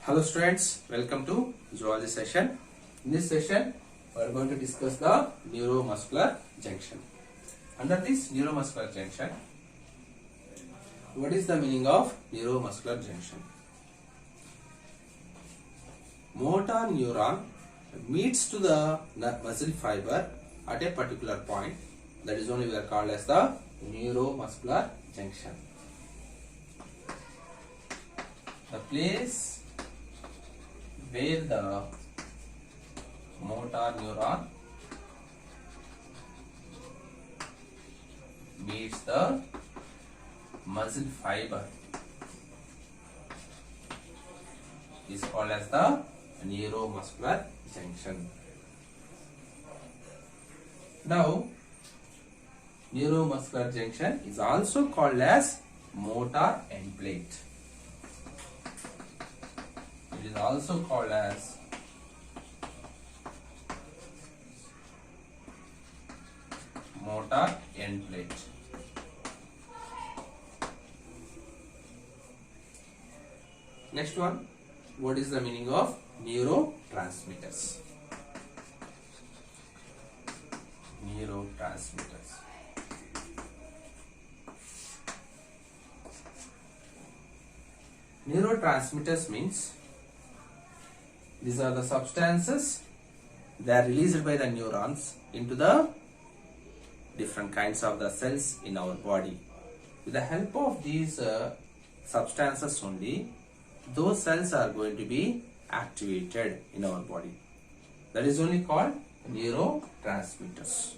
Hello students, welcome to zoology session. In this session, we are going to discuss the neuromuscular junction. Under this neuromuscular junction, what is the meaning of neuromuscular junction? Motor neuron meets to the muscle fiber at a particular point. That is only we are called as the neuromuscular junction. The place where the motor neuron meets the muscle fiber is called as the neuromuscular junction. Now, neuromuscular junction is also called as motor end plate. It is also called as motor end plate. Next one, what is the meaning of neurotransmitters? Neurotransmitters. Neurotransmitters means these are the substances that are released by the neurons into the different kinds of the cells in our body. With the help of these substances only, those cells are going to be activated in our body. That is only called neurotransmitters.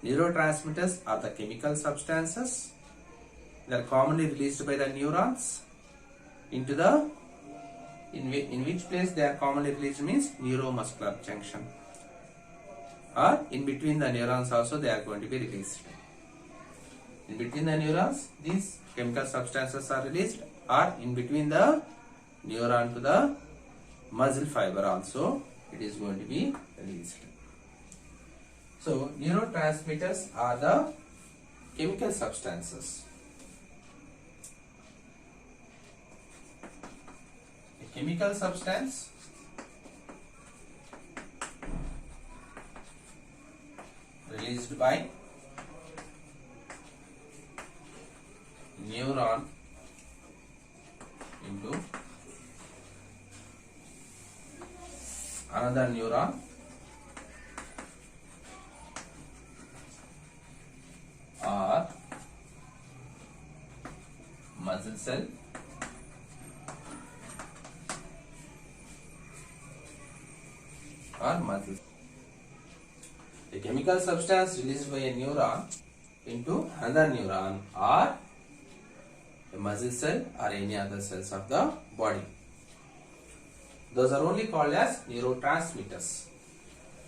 Neurotransmitters are the chemical substances that are commonly released by the neurons into the in which place they are commonly released means neuromuscular junction, or in between the neurons also they are going to be released. In between the neurons these chemical substances are released, or in between the neuron to the muscle fiber also it is going to be released. So neurotransmitters are the chemical substances. Chemical substance released by neuron into another neuron or muscle cell or muscle. A chemical substance released by a neuron into another neuron or a muscle cell or any other cells of the body. Those are only called as neurotransmitters.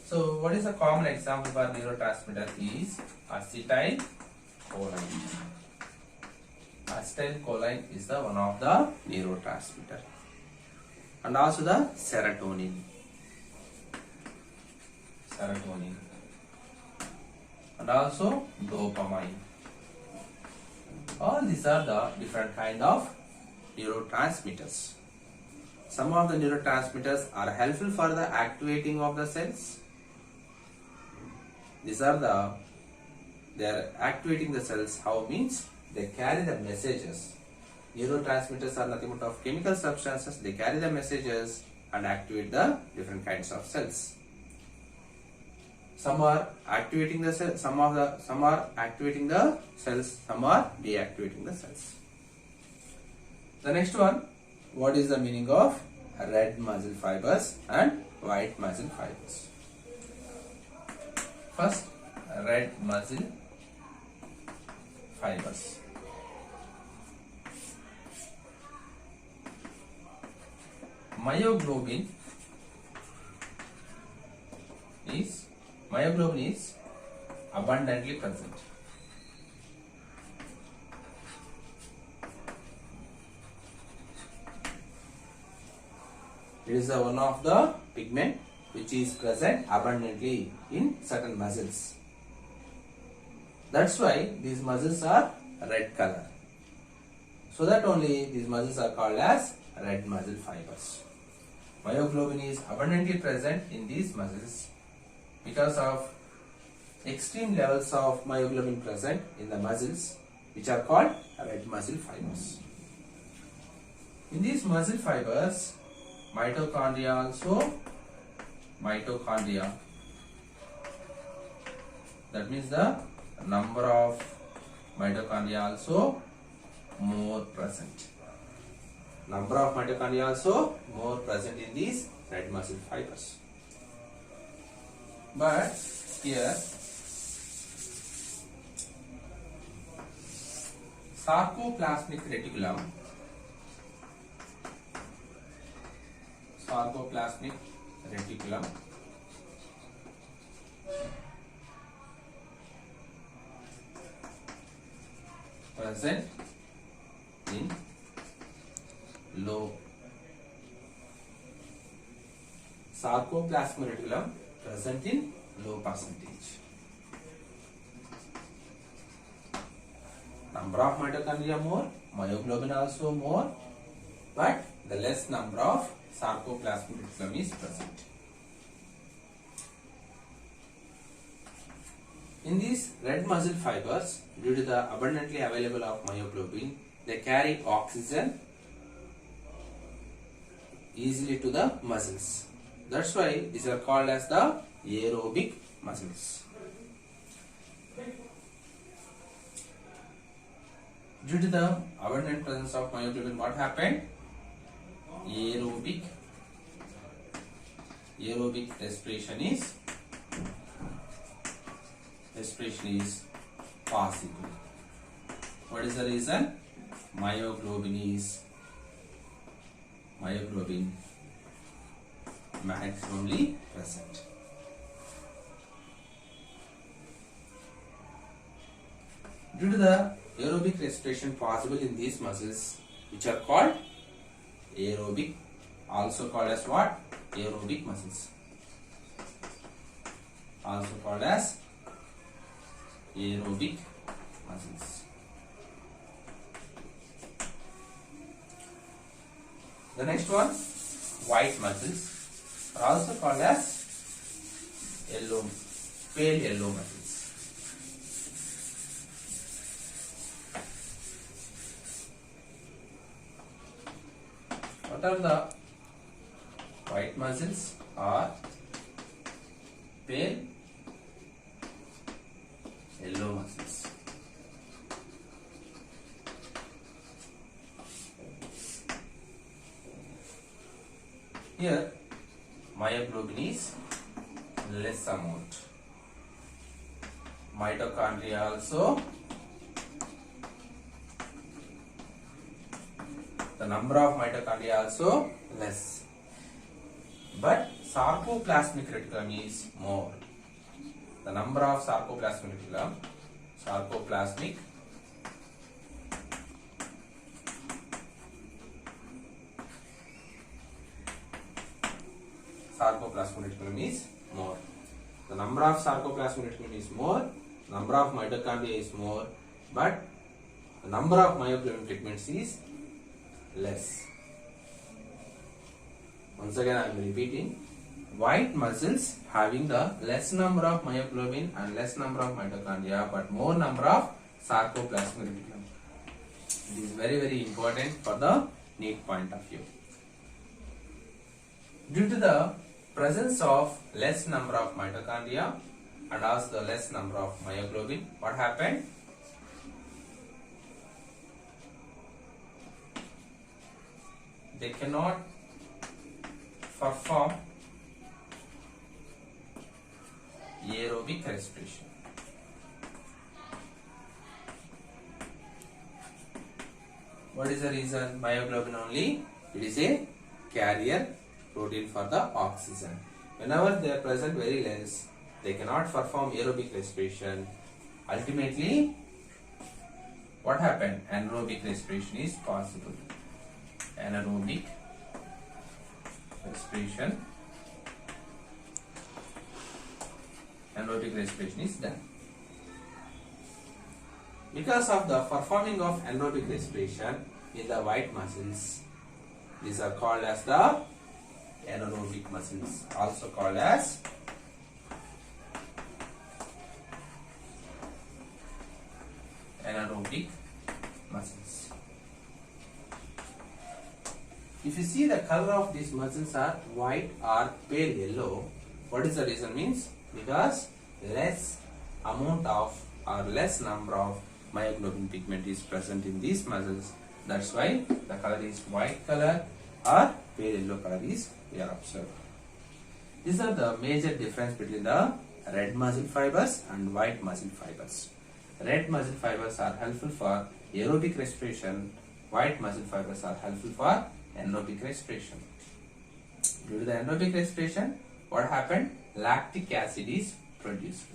So, what is a common example for neurotransmitter is acetylcholine. Acetylcholine is the one of the neurotransmitter, and also the serotonin. And also dopamine. All these are the different kind of neurotransmitters. Some of the neurotransmitters are helpful for the activating of the cells. They are activating the cells. How means they carry the messages. Neurotransmitters are nothing but of chemical substances. They carry the messages and activate the different kinds of cells. Some are activating the cells, some are activating the cells, some are deactivating the cells. The next one, what is the meaning of red muscle fibers and white muscle fibers? First, red muscle fibers. Myoglobin is abundantly present. It is one of the pigment which is present abundantly in certain muscles. That's why these muscles are red color. So that only these muscles are called as red muscle fibers. Myoglobin is abundantly present in these muscles because of extreme levels of myoglobin present in the muscles, which are called red muscle fibers. In these muscle fibers, mitochondria, that means the number of mitochondria also more present. Number of mitochondria also more present in these red muscle fibers. But here sarcoplasmic reticulum present in low. Sarcoplasmic reticulum present in low percentage. Number of mitochondria more, myoglobin also more, but the less number of sarcoplasmic reticulum is present. In these red muscle fibers, due to the abundantly available of myoglobin, they carry oxygen easily to the muscles. That's why these are called as the aerobic muscles. Due to the abundant presence of myoglobin, what happened? Aerobic respiration is possible. What is the reason? Myoglobin maximally present. Due to the aerobic respiration possible in these muscles, which are called aerobic, also called as what? Aerobic muscles. Also called as aerobic muscles. The next one, white muscles, are also called as pale yellow muscles. What are the white muscles? Are pale yellow muscles. Here myoglobin is less amount. Mitochondria also, the number of mitochondria also less. But sarcoplasmic reticulum is more. The number of sarcoplasmic reticulum, sarcoplasmic reticulum is more. The number of sarcoplasmic reticulum is more, number of mitochondria is more, but the number of myoglobin pigments is less. Once again I am repeating, white muscles having the less number of myoglobin and less number of mitochondria but more number of sarcoplasmic reticulum. It is very important for the NEET point of view. Due to the presence of less number of mitochondria and also the less number of myoglobin, what happened? They cannot perform aerobic respiration. What is the reason? Myoglobin only, it is a carrier protein for the oxygen. Whenever they are present very less, they cannot perform aerobic respiration. Ultimately, what happened? Anaerobic respiration is possible. Anaerobic respiration is done. Because of the performing of anaerobic respiration in the white muscles, These are called as the anaerobic muscles, also called as anaerobic muscles. If you see the color of these muscles are white or pale yellow, what is the reason? Means because less amount of or less number of myoglobin pigment is present in these muscles. That's why the color is white color or pale yellow color is we are observed. These are the major difference between the red muscle fibers and white muscle fibers. Red muscle fibers are helpful for aerobic respiration. White muscle fibers are helpful for anaerobic respiration. Due to the anaerobic respiration, what happened? Lactic acid is produced.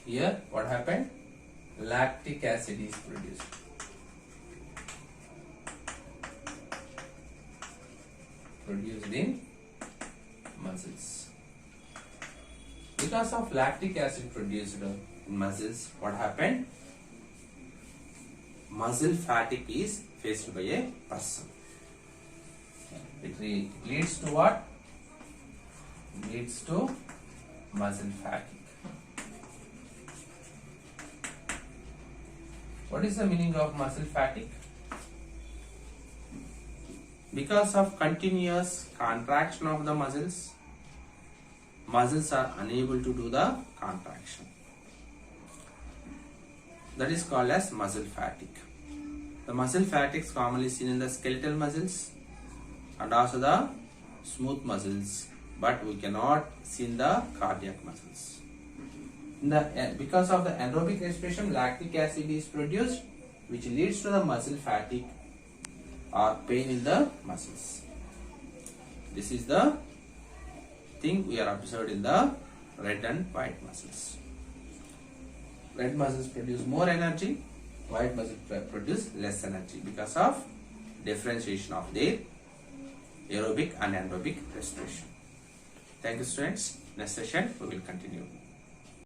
Here, what happened? Lactic acid is produced. Produced in muscles. Because of lactic acid produced in muscles, what happened? Muscle fatigue is faced by a person. It leads to what? Leads to muscle fatigue. What is the meaning of muscle fatigue? Because of continuous contraction of the muscles, muscles are unable to do the contraction. That is called as muscle fatigue. The muscle fatigue is commonly seen in the skeletal muscles and also the smooth muscles, but we cannot see in the cardiac muscles. Because of the anaerobic respiration, lactic acid is produced, which leads to the muscle fatigue or pain in the muscles. This is the thing we are observed in the red and white muscles. Red muscles produce more energy, white muscles produce less energy because of differentiation of their aerobic and anaerobic respiration. Thank you, students. Next session we will continue.